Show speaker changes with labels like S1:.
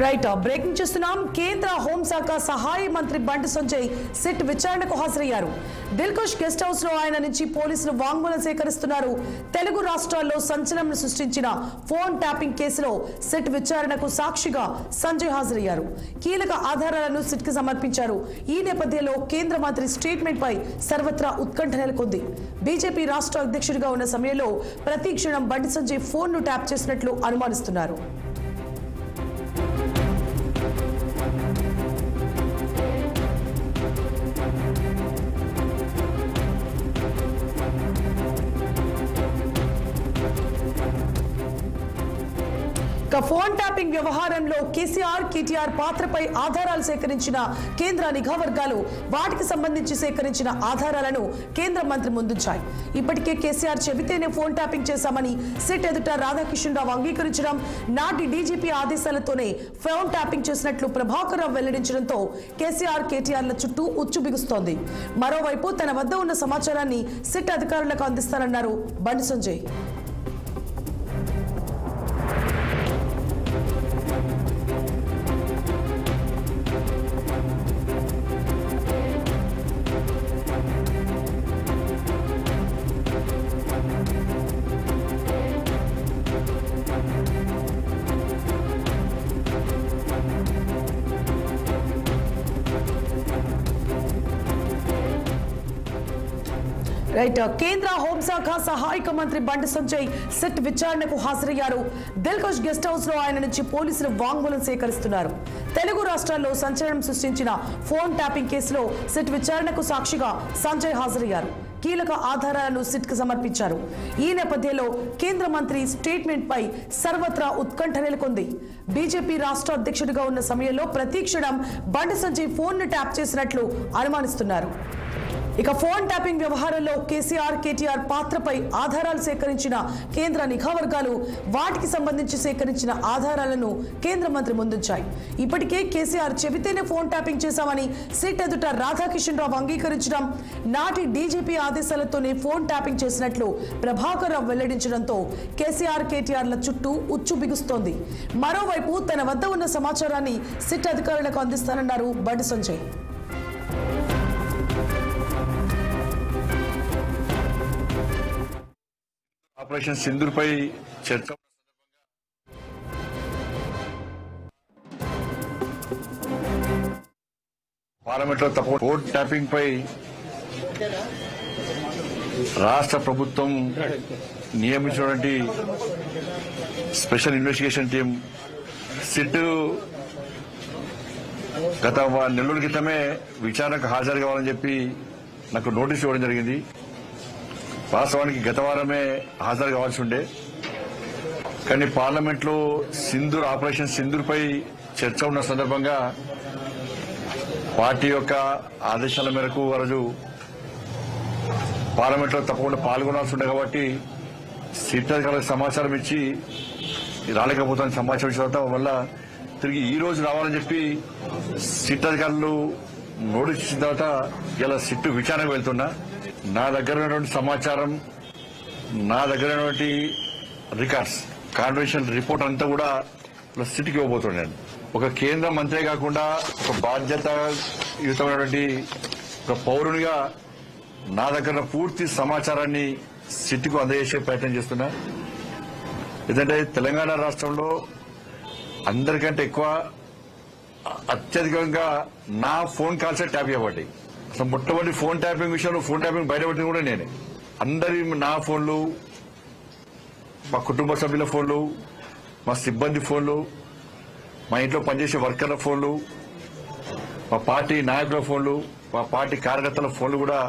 S1: Right breaking చూస్తున్నాం. కేంద్ర హోంశాఖ సహాయ మంత్రి బండి సంజయ్ సిట్ విచారణకు హాజరయ్యారు. దిల్కుష్ గెస్ట్ హౌస్ లో ఆయన నుంచి పోలీసులు వాంగ్మూలం సేకరిస్తున్నారు. తెలుగు రాష్ట్రాల్లో సంచలనం సృష్టించిన ఫోన్ ట్యాపింగ్ కేసులో సిట్ విచారణకు సాక్షిగా సంజయ్ హాజరయ్యారు. కీలక ఆధారాలను సిట్ కి సమర్పించారు. ఈ నేపథ్యంలో కేంద్ర మంత్రి స్టేట్మెంట్ పై సర్వత్రా ఉత్కంఠ నెలకొంది. బీజేపీ రాష్ట్ర అధ్యక్షుడిగా ఉన్న సమయంలో ప్రతి క్షణం బండి సంజయ్ ఫోన్ ను ట్యాప్ చేసినట్లు అనుమానిస్తున్నారు. ఫోన్ ట్యాపింగ్ వ్యవహారంలో కేసీఆర్ కేటీఆర్ పాత్రపై ఆధారాలు సేకరించిన కేంద్ర నిఘా వర్గాలు వాటికి సంబంధించి సేకరించిన ఆధారాలను కేంద్ర మంత్రి ముందుంచాయి. ఇప్పటికే కేసీఆర్ చెబితేనే ఫోన్ ట్యాపింగ్ చేశామని సిట్ ఎదుట రాధాకిషన్ రావు అంగీకరించడం, నాటి డీజీపీ ఆదేశాలతోనే ఫోన్ ట్యాపింగ్ చేసినట్లు ప్రభాకర్ రావు వెల్లడించడంతో కేసీఆర్ కేటీఆర్ల చుట్టూ ఉచ్చు బిగుస్తోంది. మరోవైపు తన వద్ద ఉన్న సమాచారాన్ని సిట్ అధికారులకు అందిస్తానన్నారు బండి సంజయ్. రైట్ కేంద్ర హోంశాఖ సహాయక మంత్రి బండి సంజయ్ సిట్ విచారణకు హాజరయ్యారు. దిల్కుష్ గెస్ట్ హౌస్ లో ఆయన నుంచి పోలీసులు వాంగ్మూలం సేకరిస్తున్నారు. తెలుగు రాష్ట్రాల్లో సంచలనం సృష్టించిన ఫోన్ ట్యాపింగ్ కేసులో సిట్ విచారణకు సాక్షిగా సంజయ్ హాజరయ్యారు. కీలక ఆధారాలను సిట్ కి సమర్పించారు. ఈ నేపథ్యంలో కేంద్ర మంత్రి స్టేట్మెంట్ పై సర్వత్రా ఉత్కంఠ నెలకొంది. బీజేపీ రాష్ట్ర అధ్యక్షుడిగా ఉన్న సమయంలో ప్రతి క్షణం బండి సంజయ్ ఫోన్ ను ట్యాప్ చేసినట్లు అనుమానిస్తున్నారు. ఇక ఫోన్ ట్యాపింగ్ వ్యవహారంలో కేసీఆర్ కేటీఆర్ పాత్రపై ఆధారాలు సేకరించిన కేంద్ర నిఘా వర్గాలు వాటికి సంబంధించి సేకరించిన ఆధారాలను కేంద్ర మంత్రి ముందుంచాయి. ఇప్పటికే కేసీఆర్ చెబితేనే ఫోన్ ట్యాపింగ్ చేశామని సిట్ ఎదుట రాధాకిషన్ రావు అంగీకరించడం, నాటి డీజీపీ ఆదేశాలతోనే ఫోన్ ట్యాపింగ్ చేసినట్లు ప్రభాకర్ రావు వెల్లడించడంతో కేసీఆర్ కేటీఆర్ల చుట్టూ ఉచ్చు బిగుస్తోంది. మరోవైపు తన వద్ద ఉన్న సమాచారాన్ని సిట్ అధికారులకు అందిస్తానన్నారు బండి సంజయ్.
S2: ఆపరేషన్ సింధూర్ పై చర్చ పార్లమెంట్ లో తప్ప ఫోన్ ట్యాపింగ్ పై రాష్ట్ర ప్రభుత్వం నియమించినటువంటి స్పెషల్ ఇన్వెస్టిగేషన్ టీం సిట్ గత నెల్లూరు క్రితమే విచారణకు హాజరు కావాలని చెప్పి నాకు నోటీస్ ఇవ్వడం జరిగింది. వాస్తవానికి గత వారమే హాజరు కావాల్సి ఉండే, కానీ పార్లమెంట్ లో ఆపరేషన్ సింధూర్ పై చర్చ ఉన్న సందర్భంగా పార్టీ యొక్క ఆదేశాల మేరకు రోజు పార్లమెంట్ లో తప్పకుండా పాల్గొనాల్సి ఉండే కాబట్టి సిట్ అధికారులకు సమాచారం ఇచ్చి రాలేకపోతాను సమాచారం ఇచ్చిన తర్వాత వల్ల తిరిగి ఈ రోజు రావాలని చెప్పి సిట్ అధికారులు నోటీస్ ఇచ్చిన తర్వాత ఇలా సిట్ విచారణకు వెళ్తున్నా. నా దగ్గర ఉన్నటువంటి సమాచారం, నా దగ్గర ఉన్నటువంటి రికార్డ్స్, కాన్వర్సేషన్ రిపోర్ట్ అంతా కూడా సిట్కి ఇవ్వబోతున్నాను. ఒక కేంద్ర మంత్రే కాకుండా ఒక బాధ్యతాయుతమైనటువంటి ఒక పౌరునిగా నా దగ్గర పూర్తి సమాచారాన్ని సిట్కు అందజేసే ప్రయత్నం చేస్తున్నా. ఎందుకంటే తెలంగాణ రాష్ట్రంలో అందరికంటే ఎక్కువ అత్యధికంగా నా ఫోన్ కాల్సే ట్యాప్ చేయబడ్డాయి. అసలు మొట్టమొదటి ఫోన్ ట్యాపింగ్ విషయంలో ఫోన్ ట్యాపింగ్ బయటపెట్టింది కూడా నేనే. అందరి నా ఫోన్లు, మా కుటుంబ సభ్యుల ఫోన్లు, మా సిబ్బంది ఫోన్లు, మా ఇంట్లో పనిచేసే వర్కర్ల ఫోన్లు, మా పార్టీ నాయకుల ఫోన్లు, మా పార్టీ కార్యకర్తల ఫోన్లు కూడా